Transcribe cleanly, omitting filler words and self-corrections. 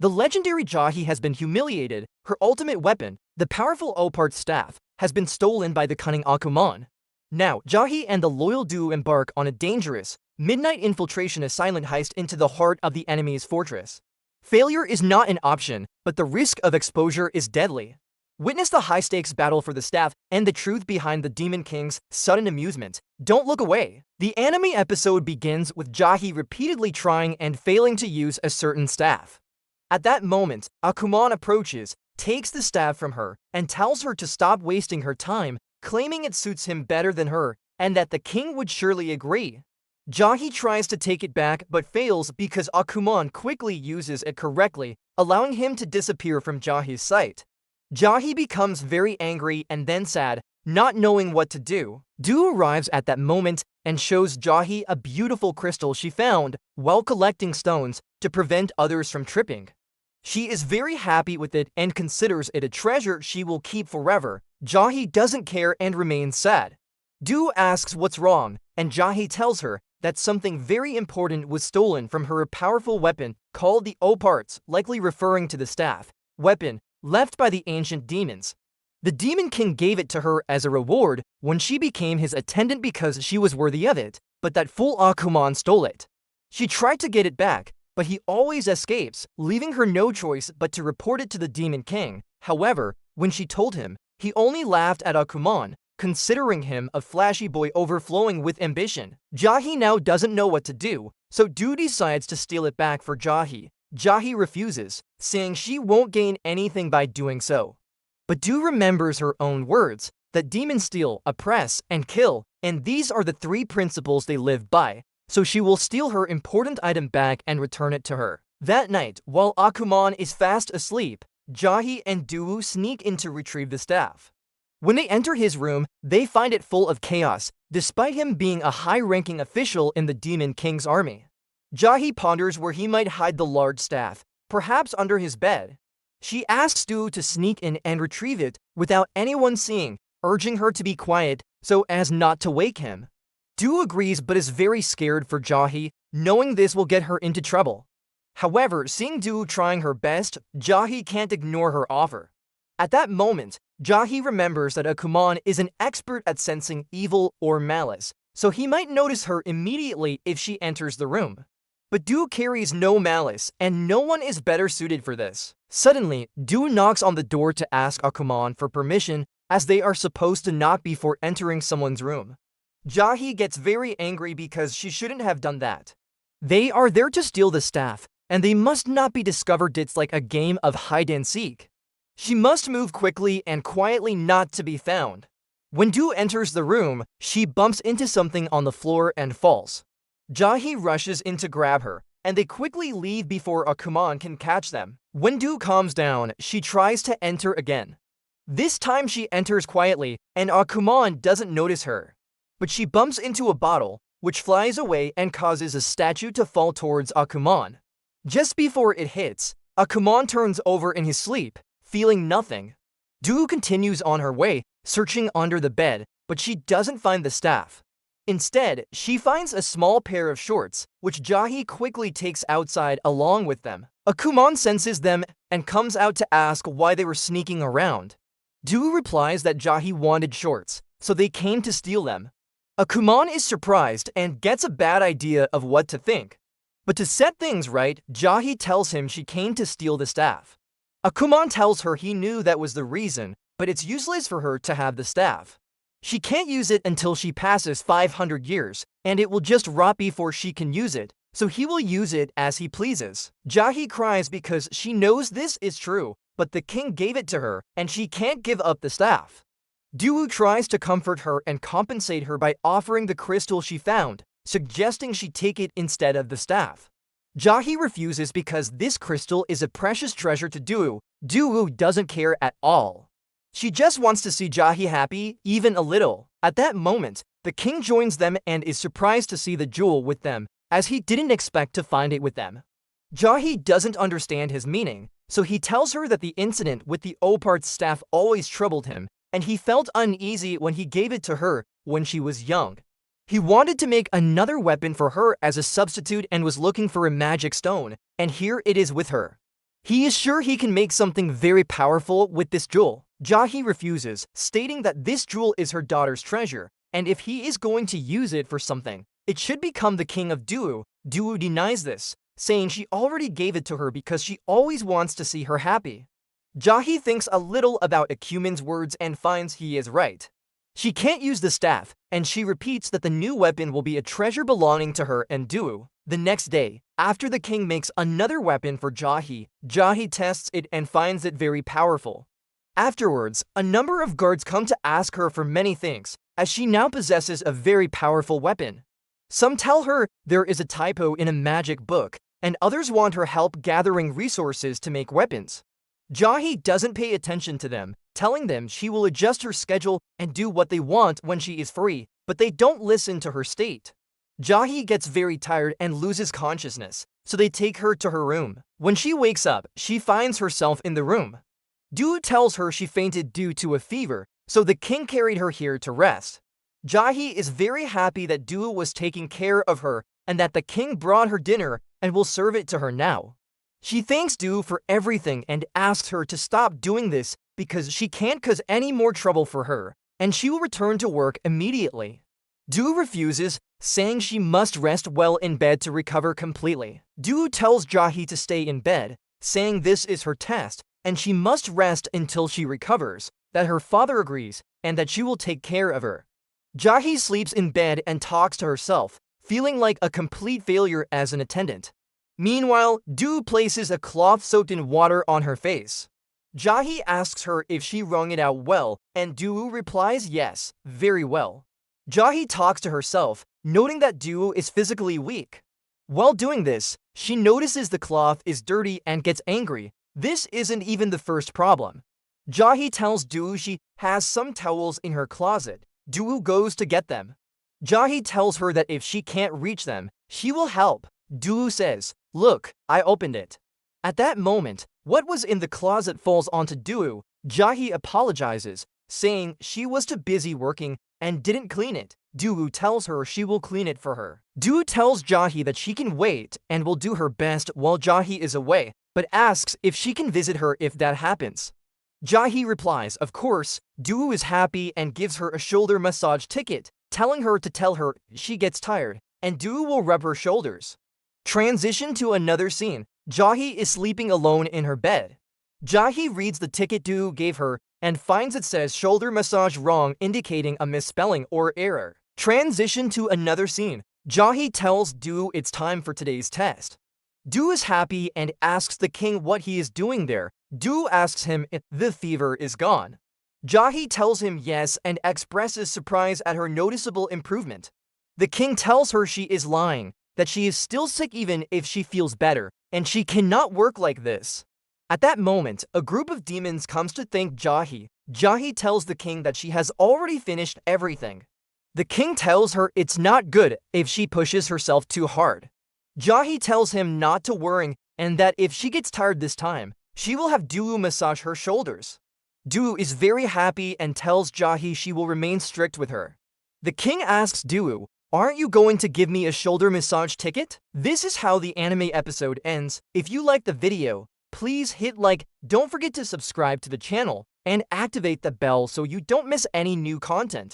The legendary Jahi has been humiliated. Her ultimate weapon, the powerful Opart staff, has been stolen by the cunning Akuman. Now, Jahi and the loyal Du embark on a dangerous, midnight infiltration, a silent heist into the heart of the enemy's fortress. Failure is not an option, but the risk of exposure is deadly. Witness the high-stakes battle for the staff and the truth behind the Demon King's sudden amusement. Don't look away. The anime episode begins with Jahi repeatedly trying and failing to use a certain staff. At that moment, Akuman approaches, takes the staff from her, and tells her to stop wasting her time, claiming it suits him better than her, and that the king would surely agree. Jahi tries to take it back but fails because Akuman quickly uses it correctly, allowing him to disappear from Jahi's sight. Jahi becomes very angry and then sad, not knowing what to do. Du arrives at that moment and shows Jahi a beautiful crystal she found while collecting stones to prevent others from tripping. She is very happy with it and considers it a treasure she will keep forever. Jahi doesn't care and remains sad. Du asks what's wrong, and Jahi tells her that something very important was stolen from her powerful weapon called the Oparts, likely referring to the staff weapon left by the ancient demons. The Demon King gave it to her as a reward when she became his attendant because she was worthy of it, but that fool Akuman stole it. She tried to get it back, but he always escapes, leaving her no choice but to report it to the Demon King. However, when she told him, he only laughed at Akuman, considering him a flashy boy overflowing with ambition. Jahi now doesn't know what to do, so Du decides to steal it back for Jahi. Jahi refuses, saying she won't gain anything by doing so. But Du remembers her own words, that demons steal, oppress, and kill, and these are the three principles they live by, so she will steal her important item back and return it to her. That night, while Akuman is fast asleep, Jahi and Du sneak in to retrieve the staff. When they enter his room, they find it full of chaos, despite him being a high-ranking official in the Demon King's army. Jahi ponders where he might hide the large staff, perhaps under his bed. She asks Du to sneak in and retrieve it without anyone seeing, urging her to be quiet so as not to wake him. Du agrees but is very scared for Jahi, knowing this will get her into trouble. However, seeing Du trying her best, Jahi can't ignore her offer. At that moment, Jahi remembers that Akuman is an expert at sensing evil or malice, so he might notice her immediately if she enters the room. But Du carries no malice, and no one is better suited for this. Suddenly, Du knocks on the door to ask Akuman for permission, as they are supposed to knock before entering someone's room. Jahi gets very angry because she shouldn't have done that. They are there to steal the staff, and they must not be discovered. It's like a game of hide and seek. She must move quickly and quietly not to be found. When Du enters the room, she bumps into something on the floor and falls. Jahi rushes in to grab her, and they quickly leave before Akuman can catch them. When Du calms down, she tries to enter again. This time she enters quietly, and Akuman doesn't notice her. But she bumps into a bottle, which flies away and causes a statue to fall towards Akuman. Just before it hits, Akuman turns over in his sleep, feeling nothing. Du continues on her way, searching under the bed, but she doesn't find the staff. Instead, she finds a small pair of shorts, which Jahi quickly takes outside along with them. Akuman senses them and comes out to ask why they were sneaking around. Du replies that Jahi wanted shorts, so they came to steal them. Akuman is surprised and gets a bad idea of what to think. But to set things right, Jahi tells him she came to steal the staff. Akuman tells her he knew that was the reason, but it's useless for her to have the staff. She can't use it until she passes 500 years, and it will just rot before she can use it, so he will use it as he pleases. Jahi cries because she knows this is true, but the king gave it to her, and she can't give up the staff. Du tries to comfort her and compensate her by offering the crystal she found, suggesting she take it instead of the staff. Jahi refuses because this crystal is a precious treasure to Du. Du doesn't care at all. She just wants to see Jahi happy, even a little. At that moment, the king joins them and is surprised to see the jewel with them, as he didn't expect to find it with them. Jahi doesn't understand his meaning, so he tells her that the incident with the Opart's staff always troubled him, and he felt uneasy when he gave it to her when she was young. He wanted to make another weapon for her as a substitute and was looking for a magic stone, and here it is with her. He is sure he can make something very powerful with this jewel. Jahi refuses, stating that this jewel is her daughter's treasure, and if he is going to use it for something, it should become the king of Duo. Duo denies this, saying she already gave it to her because she always wants to see her happy. Jahi thinks a little about Akuman's words and finds he is right. She can't use the staff, and she repeats that the new weapon will be a treasure belonging to her and Duo. The next day, after the king makes another weapon for Jahi, Jahi tests it and finds it very powerful. Afterwards, a number of guards come to ask her for many things, as she now possesses a very powerful weapon. Some tell her there is a typo in a magic book, and others want her help gathering resources to make weapons. Jahi doesn't pay attention to them, telling them she will adjust her schedule and do what they want when she is free, but they don't listen to her state. Jahi gets very tired and loses consciousness, so they take her to her room. When she wakes up, she finds herself in the room. Duo tells her she fainted due to a fever, so the king carried her here to rest. Jahi is very happy that Duo was taking care of her and that the king brought her dinner and will serve it to her now. She thanks Duo for everything and asks her to stop doing this because she can't cause any more trouble for her, and she will return to work immediately. Duo refuses, saying she must rest well in bed to recover completely. Duo tells Jahi to stay in bed, saying this is her test, and she must rest until she recovers, that her father agrees, and that she will take care of her. Jahi sleeps in bed and talks to herself, feeling like a complete failure as an attendant. Meanwhile, Duo places a cloth soaked in water on her face. Jahi asks her if she wrung it out well, and Duo replies yes, very well. Jahi talks to herself, noting that Duo is physically weak. While doing this, she notices the cloth is dirty and gets angry. This isn't even the first problem. Jahi tells Duo she has some towels in her closet. Duo goes to get them. Jahi tells her that if she can't reach them, she will help. Duo says, "Look, I opened it." At that moment, what was in the closet falls onto Duo. Jahi apologizes, saying she was too busy working and didn't clean it. Duo tells her she will clean it for her. Duo tells Jahi that she can wait and will do her best while Jahi is away, but asks if she can visit her if that happens. Jahi replies, of course. Duo is happy and gives her a shoulder massage ticket, telling her to tell her she gets tired, and Duo will rub her shoulders. Transition to another scene. Jahi is sleeping alone in her bed. Jahi reads the ticket Duo gave her and finds it says shoulder massage wrong, indicating a misspelling or error. Transition to another scene. Jahi tells Duo it's time for today's test. Duo is happy and asks the king what he is doing there. Duo asks him if the fever is gone. Jahi tells him yes and expresses surprise at her noticeable improvement. The king tells her she is lying, that she is still sick even if she feels better, and she cannot work like this. At that moment, a group of demons comes to thank Jahi. Jahi tells the king that she has already finished everything. The king tells her it's not good if she pushes herself too hard. Jahi tells him not to worry and that if she gets tired this time, she will have Duo massage her shoulders. Duo is very happy and tells Jahi she will remain strict with her. The king asks Duo, "Aren't you going to give me a shoulder massage ticket?" This is how the anime episode ends. If you liked the video, please hit like, don't forget to subscribe to the channel, and activate the bell so you don't miss any new content.